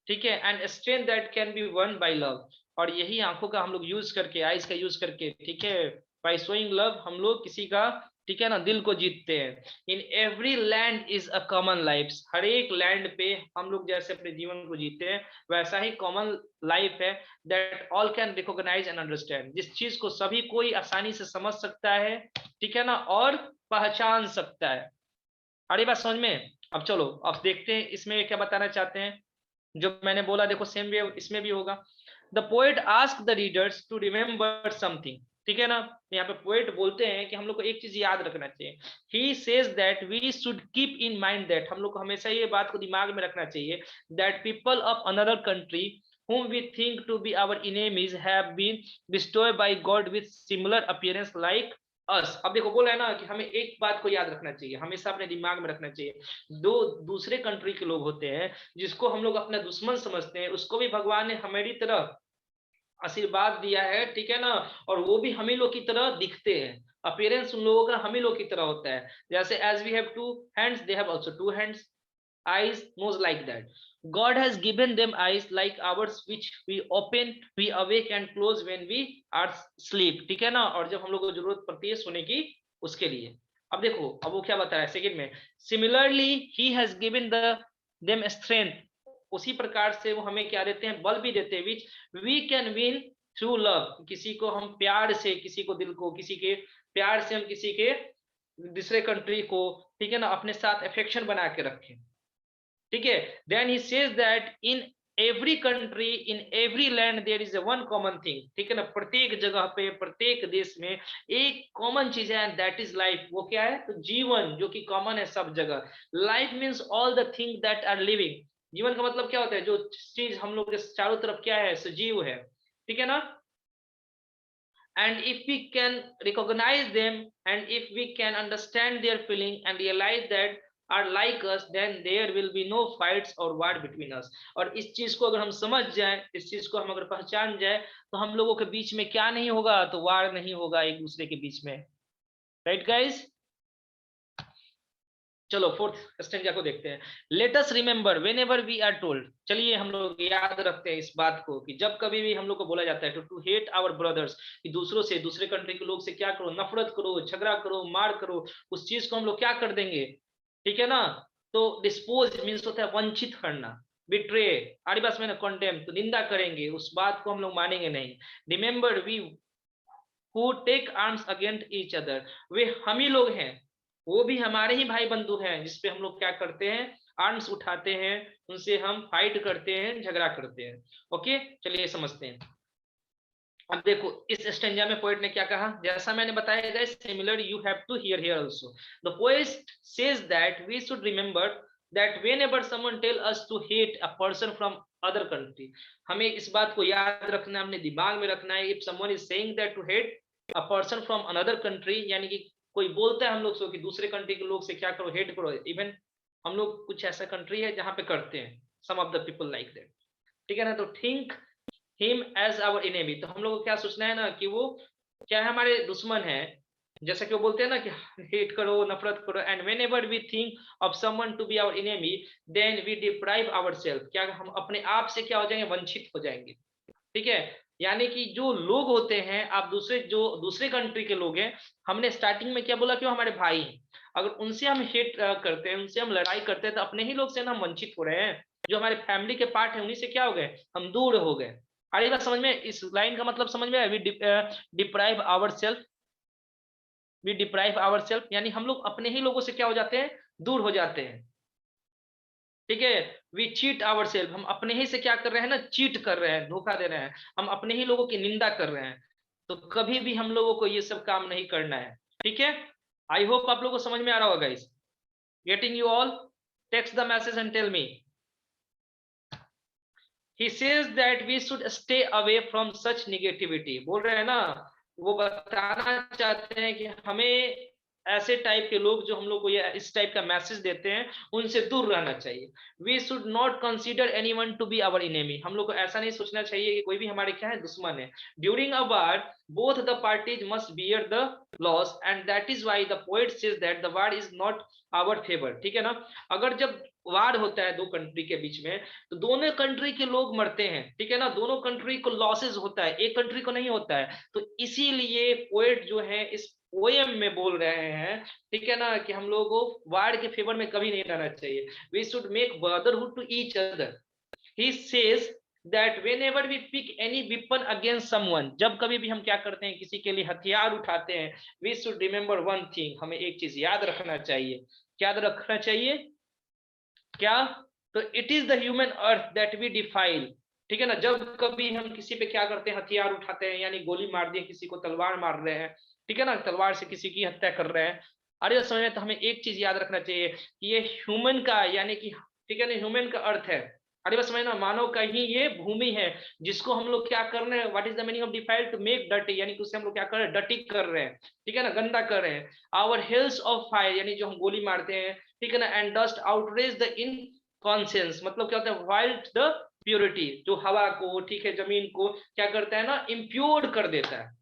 Speaker 1: ठीक है, and strength that can be one by love, और यही आंखों का हम लोग यूज करके, आइज का यूज करके, ठीक है, बाय शोइंग लव हम लोग किसी का, ठीक है ना, दिल को जीतते हैं. In every land is a common life. हर एक लैंड पे हम लोग जैसे अपने जीवन को जीते हैं, वैसा ही कॉमन लाइफ है that all can recognise and understand, जिस चीज को सभी कोई आसानी से समझ सकता है, ठीक है ना, और पहचान सकता है. अरे बात समझ में? अब चलो अब देखते हैं इसमें क्या बताना चाहते हैं. जो मैंने बोला देखो सेम वे इसमें भी होगा. The poet ask the readers to remember something. ठीक है ना, यहाँ पे पोएट बोलते हैं कि हम लोग को एक चीज याद रखना चाहिए. He says that we should keep in mind that, हम लोग को हमेशा ये बात को दिमाग में रखना चाहिए, that people of another country whom we think to be our enemies have been bestowed by God with similar appearance like us. अब देखो बोला है ना कि हमें एक बात को याद रखना चाहिए, हमेशा अपने दिमाग में रखना चाहिए. दो दूसरे कंट्री के लोग होते हैं जिसको हम लोग अपना दुश्मन समझते हैं, उसको भी भगवान ने हमारी तरह आशीर्वाद दिया है, ठीक है ना, और वो भी हम ही लोग की तरह दिखते हैं. अपीयरेंस उन लोगों का हम ही लोग की तरह होता है. जैसे as we have two hands they have also two hands, eyes, nose, like that. God has given them eyes like ours which we open, we awake and close when we are sleep. ठीक है ना, और जब हम लोग को जरूरत पड़ती है सोने की, उसके लिए. अब देखो अब वो क्या बता रहा है सेकंड में, similarly he has given them strength. उसी प्रकार से वो हमें क्या देते हैं, बल भी देते हैं, which we can win through love. किसी को हम प्यार से, किसी को दिल को, किसी के प्यार से हम किसी के दूसरे कंट्री को, ठीक है ना, अपने साथ अफेक्शन बना के रखें. ठीक है, then he says that in every country in every land there is a one common thing. ठीक है ना, प्रत्येक जगह पे प्रत्येक देश में एक कॉमन चीज है, एंड दैट इज लाइफ. वो क्या है, तो जीवन, जो कि कॉमन है सब जगह. Life means all the thing that are living. जीवन का मतलब क्या होता है, जो चीज हम लोग के चारों तरफ क्या है, सजीव है. ठीक है ना, and if we can recognize them and if we can understand their feeling and realize that are like us, then there will be no fights or war between us. और इस चीज को अगर हम समझ जाए, इस चीज को हम अगर पहचान जाए, तो हम लोगों के बीच में क्या नहीं होगा, तो वार नहीं होगा एक दूसरे के बीच में. राइट गाइस, चलो फोर्थ स्टेंजा को देखते हैं. Let us remember whenever we are told. चलिए हम लोग याद रखते हैं इस बात को कि जब कभी भी हम लोग को बोला जाता है टू हेट आवर ब्रदर्स, कि दूसरों से, दूसरे कंट्री के लोग से क्या करो, नफरत करो, झगड़ा करो, मार करो, उस चीज को हम लोग क्या कर देंगे. ठीक है ना, तो डिस्पोज मीन्स होता है वंचित करना, बिट्रे, आड़ी बात में कॉन्डेम, तो निंदा करेंगे, उस बात को हम लोग मानेंगे नहीं. Remember we who take arms against each other, वे हम ही लोग हैं, वो भी हमारे ही भाई बंधु हैं, जिसपे हम लोग क्या करते हैं, आर्म्स उठाते हैं, उनसे हम फाइट करते हैं, झगड़ा करते हैं. ओके, चलिए समझते हैं. अब देखो इस स्टेंजा में पोएट ने क्या कहा, जैसा मैंने बताया guys, similar you have to hear here also. The poet says that we should remember that whenever someone tell us to hate a person from other country, हमें इस बात को याद रखना है, अपने दिमाग में रखना है. If someone is saying that to hate a person from another country, यानी कि कोई बोलता है हम लोग से कि दूसरे कंट्री के लोग से क्या करो, हेट करो. इवन हम लोग कुछ ऐसा कंट्री है जहां पे करते हैं, some of the people like that. ठीक है ना, तो think him as our enemy, तो हम लोग को क्या सोचना है ना कि वो क्या है, हमारे दुश्मन है. जैसा कि वो बोलते हैं ना कि हेट करो, नफरत करो. And whenever we think of someone to be our enemy, then we deprive our self, क्या हम अपने आप से क्या हो जाएंगे, वंचित हो जाएंगे. ठीक है, यानी कि जो लोग होते हैं, आप दूसरे जो दूसरे कंट्री के लोग हैं, हमने स्टार्टिंग में क्या बोला कि वो हमारे भाई हैं, अगर उनसे हम हेट करते हैं, उनसे हम लड़ाई करते हैं, तो अपने ही लोग से ना हम वंचित हो रहे हैं. जो हमारे फैमिली के पार्ट है, उन्हीं से क्या हो गए, हम दूर हो गए. अरे बात समझ में, इस लाइन का मतलब समझ में, we deprive our self. We deprive ourself, यानी हम लोग अपने ही लोगों से क्या हो जाते हैं, दूर हो जाते हैं। ठीक है, वी चीट आवरसेल्फ, हम अपने ही से क्या कर रहे हैं ना, चीट कर रहे हैं, धोखा दे रहे हैं, हम अपने ही लोगों की निंदा कर रहे हैं। तो कभी भी हम लोगों को ये सब काम नहीं करना है। ठीक है, आई होप आप लोगों को समझ में आ रहा होगा guys. Getting you all? Text the message and tell me. He says that we should stay away from such negativity। बोल रहे हैं ना, वो बताना चाहते हैं कि हमें ऐसे टाइप के लोग जो हम लोग को ये इस टाइप का मैसेज देते हैं उनसे दूर रहना चाहिए। We should not consider anyone to be our enemy, हम लोग को ऐसा नहीं सोचना चाहिए कि कोई भी हमारे क्या है, दुश्मन है। During a war both the parties must bear the loss and that is why the poet says that the war is not our favor। ठीक है ना, अगर जब वार होता है दो कंट्री के बीच में तो दोनों कंट्री के लोग मरते हैं। ठीक है ना, दोनों कंट्री को लॉसेस होता है, एक कंट्री को नहीं होता है। तो इसीलिए पोएट जो है इस पोएम में बोल रहे हैं, ठीक है ना, कि हम लोगों को वार के फेवर में कभी नहीं रहना चाहिए। We should make brotherhood to each other. He says that whenever we pick any weapon against someone, जब कभी भी हम क्या करते हैं, किसी के लिए हथियार उठाते हैं, we should remember one thing, हमें एक चीज याद रखना चाहिए। क्या याद रखना चाहिए? क्या? तो it is the human earth that we defile. ठीक है ना, जब कभी हम किसी पे क्या करते हैं, हथियार उठाते हैं, यानी गोली मार दिए, किसी को तलवार मार रहे हैं, ठीक है ना, तलवार से किसी की हत्या कर रहे हैं, अरे समझ में, तो हमें एक चीज याद रखना चाहिए कि ये ह्यूमन का, यानी कि ठीक है ना, ह्यूमन का अर्थ है। अरे बस समझना, मानव का ही ये भूमि है जिसको हम लोग क्या कर रहे हैं, what is the meaning of defile? To make dirty, यानी कि उससे हम लोग क्या कर रहे हैं, डर्टी कर रहे हैं, ठीक है ना, गंदा कर रहे हैं। आवर हिल्स ऑफ फायर, यानी जो हम गोली मारते हैं, ठीक है ना, and dust outrage the in conscience, मतलब क्या होता है, वाइल्ड द प्योरिटी, जो हवा को, ठीक है, जमीन को क्या करता है ना, इम्प्योर कर देता है।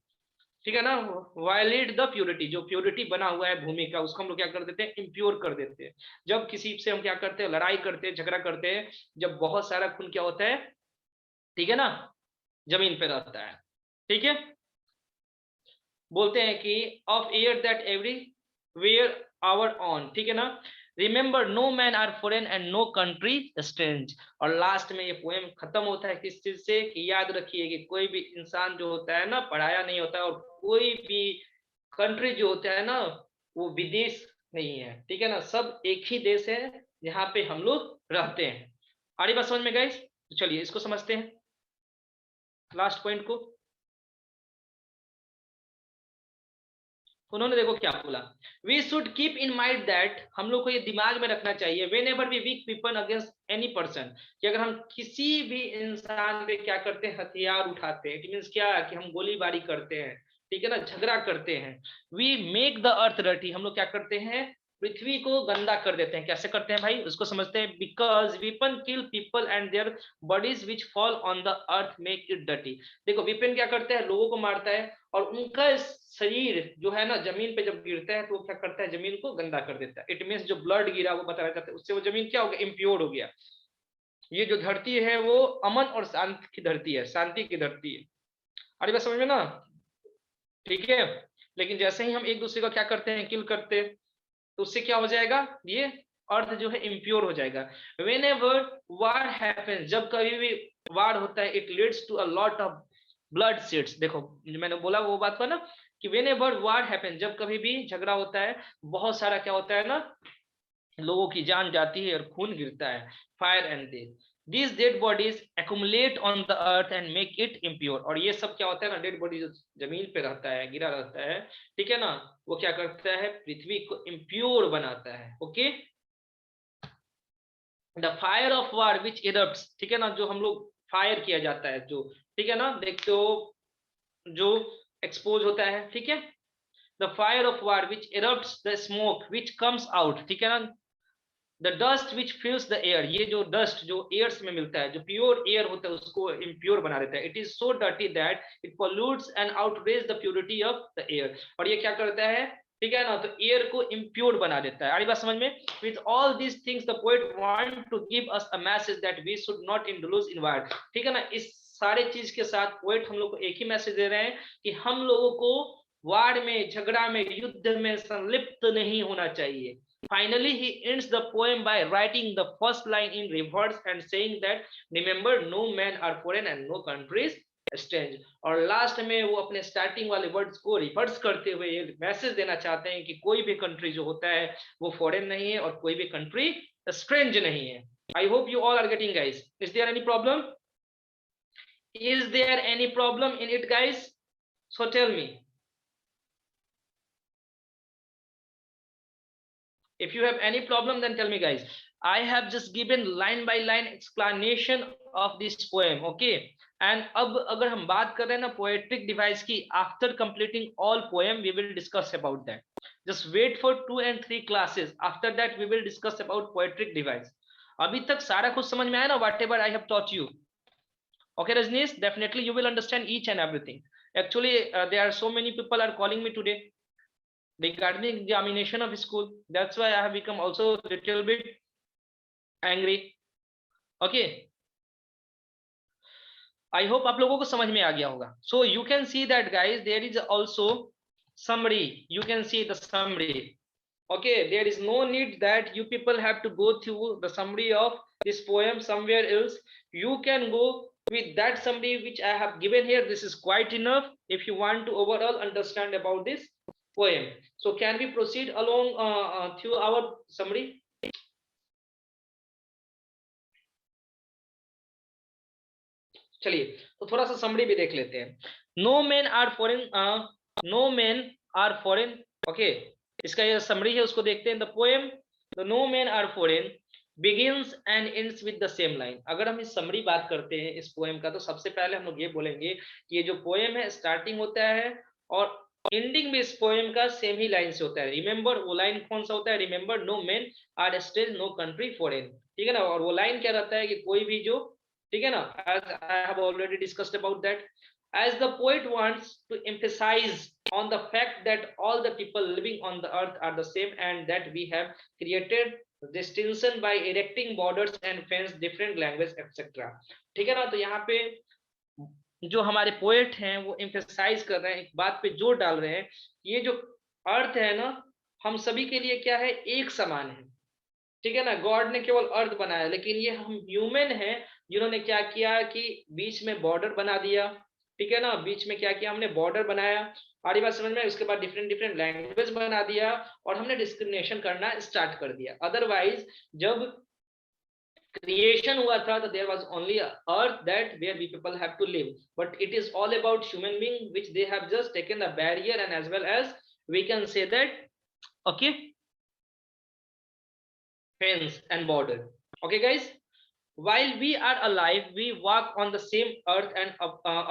Speaker 1: ठीक है ना, वायलेट द प्योरिटी, जो प्योरिटी बना हुआ है भूमि का, उसको हम लोग क्या कर देते हैं, इम्प्योर कर देते हैं। जब किसी से हम क्या करते हैं, लड़ाई करते हैं, झगड़ा करते हैं, जब बहुत सारा खून क्या होता है, ठीक है ना, जमीन पे रहता है। ठीक है, बोलते हैं कि of air that everywhere our own, ठीक है ना, remember no man are foreign and no country strange. और लास्ट में ये पोएम खत्म होता है किस चीज से, कि याद रखिए कि कोई भी इंसान जो होता है ना, पढ़ाया नहीं होता है, और कोई भी कंट्री जो होता है ना, वो विदेश नहीं है। ठीक है ना, सब एक ही देश है जहाँ पे हम लोग रहते हैं। आ रही बात समझ में गाइस? तो चलिए इसको समझते हैं, लास्ट पॉइंट को। उन्होंने देखो क्या बोला, we should keep in mind that, हम लोग को ये दिमाग में रखना चाहिए, whenever we weak people against any person, कि अगर हम किसी भी इंसान पे क्या करते हैं, हथियार उठाते हैं, इट मीन्स क्या, कि हम गोलीबारी करते हैं, ठीक है ना, झगड़ा करते हैं, we make the earth dirty, हम लोग क्या करते हैं, पृथ्वी को गंदा कर देते हैं। कैसे करते हैं भाई, उसको समझते हैं। Because weapon kill people and their bodies which fall on the earth make it dirty. देखो वीपन क्या करता है, लोगों को मारता है, और उनका शरीर जो है ना, जमीन पे जब गिरता है तो वो क्या करता है, जमीन को गंदा कर देता है। इट मीन्स जो ब्लड गिरा वो बताया जाता है, उससे वो जमीन क्या हो गया, इम्प्योर हो गया। ये जो धरती है वो अमन और शांति की धरती है, शांति की धरती है। अरे बात समझ में ना? ठीक है, लेकिन जैसे ही हम एक दूसरे को क्या करते हैं, किल करते हैं, तो उससे क्या हो जाएगा, ये अर्थ जो है इम्प्योर हो जाएगा। वेन एवर वार हैपेंस, जब कभी भी वार होता है, it leads to a lot of blood sheds. देखो मैंने बोला वो बात पर ना, कि वेन एवर वार हैपेंस, जब कभी भी झगड़ा होता है, बहुत सारा क्या होता है ना, लोगों की जान जाती है और खून गिरता है। Fire and death, these dead bodies accumulate on the earth and make it impure। और ये सब क्या होता है ना, डेड बॉडी जो जमीन पे रहता है, गिरा रहता है, ठीक है ना, वो क्या करता है, पृथ्वी को इम्प्योर बनाता है। Okay, the fire of war which erupts, ठीक है ना, जो हम लोग फायर किया जाता है, जो ठीक है ना, देखते हो जो एक्सपोज होता है, ठीक है, the fire of war which erupts, the smoke which comes out, ठीक है ना, the dust which fills the air, ये जो डस्ट जो एयर्स में मिलता है, जो प्योर एयर होता है, उसको इम्प्योर बना देता है। It is so dirty that it pollutes and outrage the purity of the air. और ये क्या करता है, ठीक है ना, तो एयर को इम्प्योर बना देता है। अरे बात समझ में? With all these things the poet want to give us a message that we should not indulge in war. ठीक है ना, इस सारे चीज के साथ पोएट हम लोग को एक ही मैसेज दे रहे हैं कि हम लोगों को वार में, झगड़ा में, युद्ध में संलिप्त नहीं होना चाहिए। Finally, he ends the poem by writing the first line in reverse and saying that remember no men are foreign and no countries strange, और लास्ट में वो अपने स्टार्टिंग वाले वर्ड्स को रिवर्स करते हुए ये मैसेज देना चाहते हैं कि कोई भी कंट्री जो होता है वो फॉरेन नहीं है और कोई भी कंट्री स्ट्रेंज नहीं है। I hope you all are getting guys. Is there any problem? Is there any problem in it guys? So tell me. If you have any problem, then tell me, guys. I have just given line by line explanation of this poem, okay? And अब अगर हम बात कर रहे हैं ना poetic device की, after completing all poem, we will discuss about that. Just wait for 2 and 3 classes. After that, we will discuss about poetic device. अभी तक सारा कुछ समझ में आया ना? Whatever I have taught you. Okay, Rajneesh, definitely you will understand each and everything. Actually, there are so many people are calling me today regarding examination of school. That's why I have become also a little bit angry. Okay, I hope आप लोगों को समझ में आ गया होगा. So you can see that, guys, there is also summary. You can see the summary. Okay, there is no need that you people have to go through the summary of this poem somewhere else. You can go with that summary which I have given here. This is quite enough if you want to overall understand about this poem. So can we proceed along through our summary? चलिए तो थोड़ा सा summary भी देख लेते हैं. No man are foreign, no man are foreign. Okay, इसका ये समरी है, उसको देखते हैं. The poem the no man are foreign begins and ends with the same line. अगर हम इस समरी बात करते हैं इस पोएम का, तो सबसे पहले हम लोग ये बोलेंगे कि ये जो पोएम है स्टार्टिंग होता है और एंडिंग भी इस पोएम का सेम ही लाइन से होता है. रिमेंबर, वो लाइन कौन सा होता है? Remember no man are strange no country foreign. ठीक है ना. और वो लाइन क्या रहता है कि कोई भी जो, ठीक है ना, as I have already discussed about that, as the poet wants to emphasize on the fact that all the people living on the earth are the same and that we have created distinction by erecting borders and fence, different language, etc. ठीक है ना. तो यहाँ पे जो हमारे poet हैं वो एम्फेसाइज कर रहे हैं, एक बात पे जोर डाल रहे हैं, ये जो अर्थ है ना, हम सभी के लिए क्या है? एक समान है. ठीक है ना. गॉड ने केवल अर्थ बनाया, लेकिन ये हम ह्यूमन हैं जिन्होंने क्या किया कि बीच में बॉर्डर बना दिया. ठीक है ना. बीच में क्या किया? हमने बॉर्डर बनाया. आड़ी बात समझ में? उसके बाद डिफरेंट डिफरेंट लैंग्वेज बना दिया और हमने डिस्क्रिमिनेशन करना स्टार्ट कर दिया. अदरवाइज जब creation हुआ था तो there was only a earth that where we people have to live, but it is all about human being which they have just taken the barrier and as well as we can say that, okay, fence and border. Okay guys, while we are alive we walk on the same earth and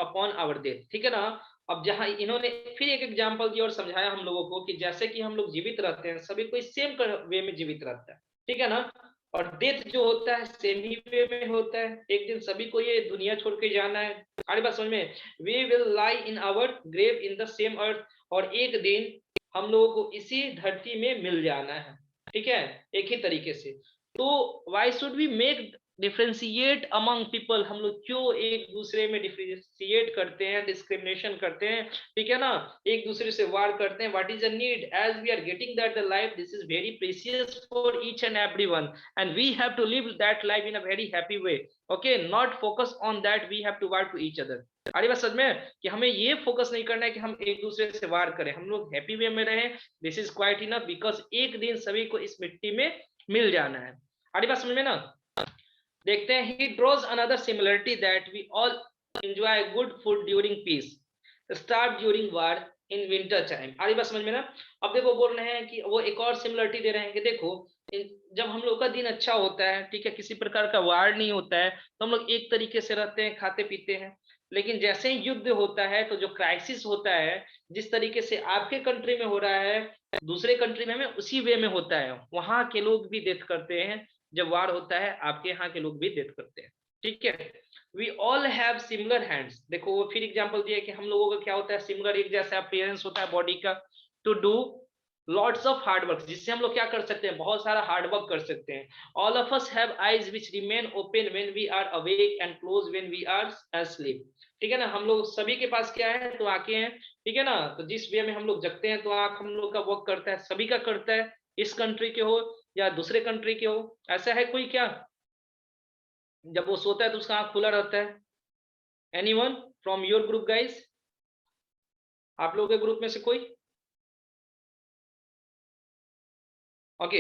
Speaker 1: upon our death. ठीक है ना. अब जहां इन्होंने फिर एक example दिया और समझाया हम लोगों को कि जैसे कि हम लोग जीवित रहते हैं, सभी कोई सेम वे में जीवित रहता है. ठीक है ना. और डेथ जो होता है सेम ही वे में होता है. एक दिन सभी को ये दुनिया छोड़ के जाना है. आगे बात समझ में? We will lie in our grave in the same earth. और एक दिन हम लोगों को इसी धरती में मिल जाना है. ठीक है, एक ही तरीके से. तो why should we make differentiate among people? हम लोग क्यों एक दूसरे में डिफरेंशिएट करते हैं, डिस्क्रिमिनेशन करते हैं? ठीक है ना. एक दूसरे से वार करते हैं. What is the need? As we are getting that the life this is very precious for each and everyone and we have to live that life in a very happy way. Okay, not focus on that, we have to war to each other. अरे बात समझ में? कि हमें ये focus नहीं करना है कि हम एक दूसरे से वार करें, हम लोग हैप्पी वे में रहें. This is quite enough, because एक दिन सभी को इस मिट्टी में मिल जाना है. अरे बात समझ में ना. देखते हैं. he draws another similarity that we all enjoy good food during peace, starve during war in winter time. आरी बात समझ में ना. अब देखो बोल रहे हैं कि वो एक और सिमिलरिटी दे रहे हैं कि देखो जब हम लोग का दिन अच्छा होता है, ठीक है, किसी प्रकार का वार नहीं होता है, तो हम लोग एक तरीके से रहते हैं, खाते पीते हैं. लेकिन जैसे ही युद्ध होता है तो जो क्राइसिस होता है, जिस तरीके से आपके कंट्री में हो रहा है दूसरे कंट्री में उसी वे में होता है. वहां के लोग भी डेथ करते हैं. जब वार होता है आपके यहाँ के लोग भी डेथ करते हैं. ठीक है. We all have similar hands. देखो वो फिर एग्जांपल दिया कि हम लोगों का क्या होता है? सिमिलर, एक जैसा अपीयरेंस होता है बॉडी का. To do lots of hard work, जिससे हम लोग क्या कर सकते हैं? बहुत सारा हार्ड वर्क कर सकते हैं. All of us have eyes which remain open when we are awake and close when we are asleep. ठीक है ना. हम लोग सभी के पास क्या है? तो आंखें हैं. ठीक है ना. तो जिस वे में हम लोग जगते हैं तो आंख हम लोग का वर्क करता है, सभी का करता है, इस कंट्री के हो या दूसरे कंट्री के हो. ऐसा है कोई क्या? जब वो सोता है तो उसका आंख खुला रहता है? Anyone? From your group guys, आप लोगों के ग्रुप में से कोई? Okay,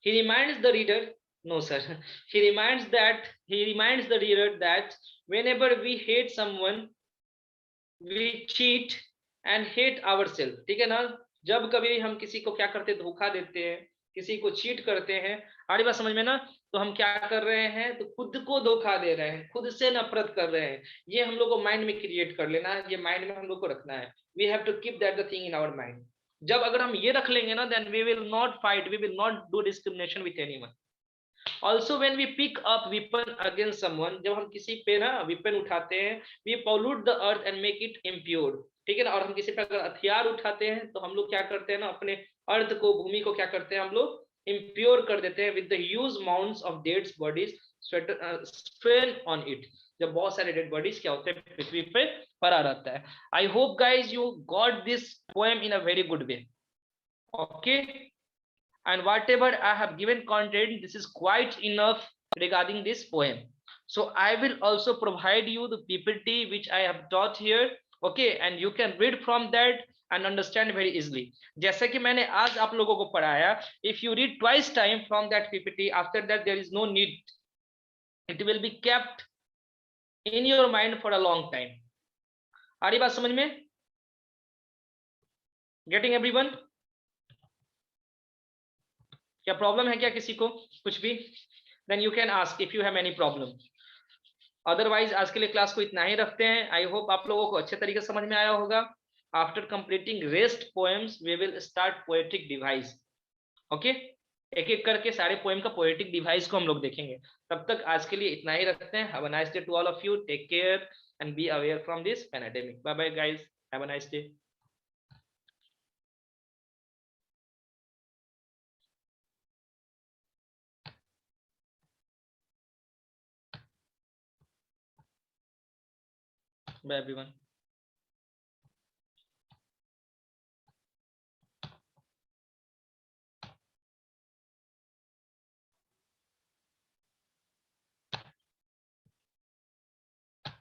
Speaker 1: he reminds the reader, no sir, he reminds the reader that whenever we hate someone we cheat and hate ourselves. ठीक है ना, जब कभी हम किसी को क्या करते हैं, धोखा देते हैं, किसी को चीट करते हैं, हमारी बात समझ में ना, तो हम क्या कर रहे हैं, तो खुद को धोखा दे रहे हैं, खुद से नफरत कर रहे हैं। ये हम लोग को माइंड में क्रिएट कर लेना है, ये माइंड में हम लोग को रखना है। We have to keep that the thing in our mind. जब अगर हम ये रख लेंगे ना, then we will not fight, we will not do discrimination with anyone. Also when we pick up weapon against someone, जब हम किसी पे ना weapon उठाते हैं, we pollute the earth and make it impure, ठीक है ना। और हम किसी पे अगर हथियार उठाते हैं तो हम लोग क्या करते हैं ना, अपने अर्थ को, भूमि को क्या करते हैं, हम लोग इम्प्योर कर देते हैं with the huge mounts of dead bodies strain on it. जब बहुत सारे डेड बॉडीज क्या होते हैं, पृथ्वी पे पड़ा रहता है। I hope guys you got this poem in a very good way. Okay, and whatever I have given content, this is quite enough regarding this poem. So I will also provide you the PPT which I have taught here, okay, and you can read from that and understand very easily. जैसे कि मैंने आज आप लोगों को पढ़ाया, if you read twice time from that PPT, after that there is no need, it will be kept in your mind for a long time. आ रही बात समझ में? Getting everyone? क्या प्रॉब्लम है क्या किसी को, कुछ भी? Then you can ask if you have any problem. Otherwise आज के लिए क्लास को इतना ही रखते हैं। आई होप आप लोगों को अच्छे तरीके से समझ में आया होगा। After completing rest poems we will start poetic device. Okay, एक एक करके सारे पोएम का पोएटिक डिवाइस को हम लोग देखेंगे। तब तक आज के लिए इतना ही रखते हैं। Have a nice day to all of you, take care and be aware from this pandemic. Bye bye guys, have a nice day. Bye everyone.